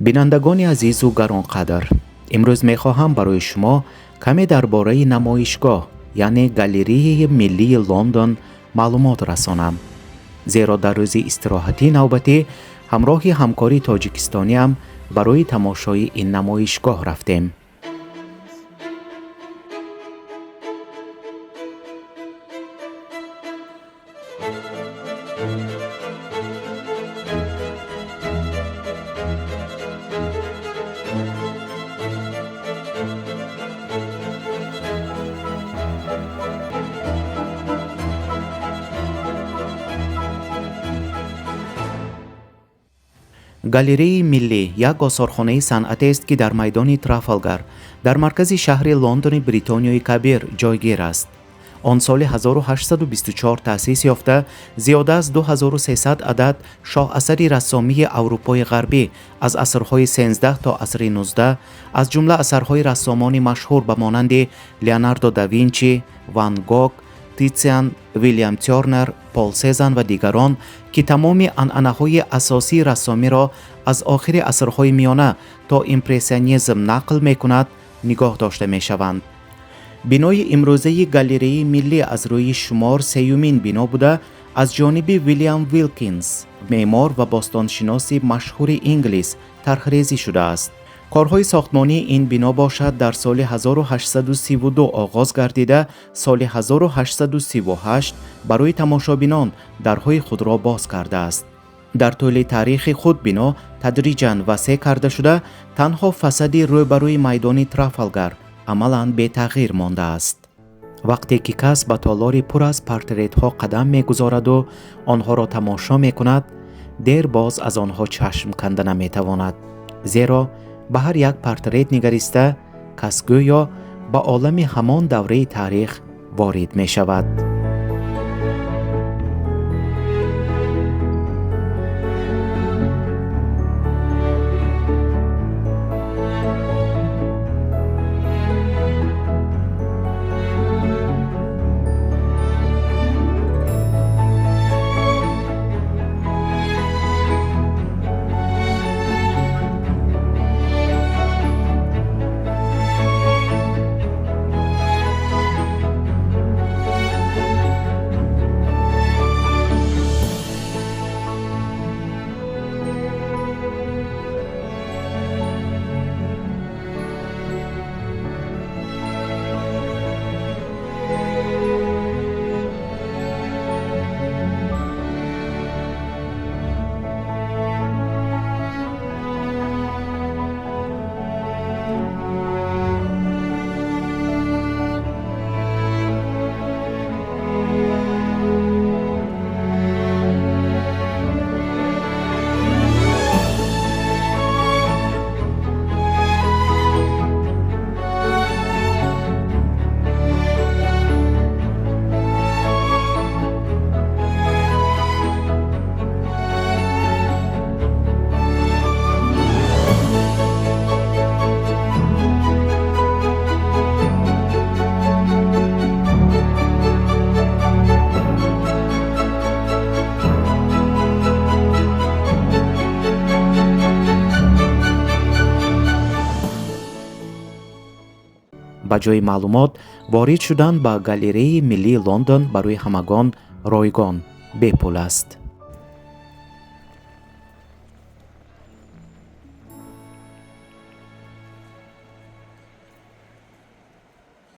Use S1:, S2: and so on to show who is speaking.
S1: بینندگان عزیز و گرانقدر، امروز میخواهم برای شما کمی درباره نمایشگاه یعنی گالری ملی لندن معلومات رسانم. زیرا در روز استراحتی نوبتی همراه همکاری تاجیکستانی هم برای تماشای این نمایشگاه رفتیم. گالری ملی یک آثارخانه صنعتی است که در میدان ترافالگر در مرکز شهر لندن بریتانیای کبیر جایگیر است. آن سال 1824 تأسیس یافته زیاده از 2300 عدد شاه اثری رسامی اروپای غربی از عصرهای 13 تا عصر 19 از جمله اثرهای رسامان مشهور به مانند لیوناردو داوینچی، وان گوگ، تیتسیان، ویلیام تورنر، پال سزن و دیگران که تمام عنعنه‌های اساسی رسامی را از آخر عصرهای میانه تا امپرسیونیسم نقل می‌کند نگاه داشته می‌شوند. بنای امروزه گالری ملی از روی شمار سیومین بنا بوده از جانب ویلیام ویلکینز، معمار و باستانشناس مشهور انگلیس طرح‌ریزی شده است. کارهای ساختمانی این بنا باشد در سال 1832 آغاز گردیده سال 1838 برای تماشابینان درهای خود را باز کرده است. در طول تاریخ خود بنا تدریجاً وسیع کرده شده، تنها فسادی روبروی میدان ترافالگر عملاً به تغییر مانده است. وقتی که کس به تالاری پر از پورتریت‌ها قدم می‌گذارد و آنها را تماشا می‌کند، دیر باز از آنها چشم کنده نمی‌تواند. زیرا به هر یک پورتریت نگریسته کس گویا به عالم همان دوره تاریخ وارد می‌شود. با جای معلومات وارد شدن به گالری ملی لندن برای همگان رایگان به پول است.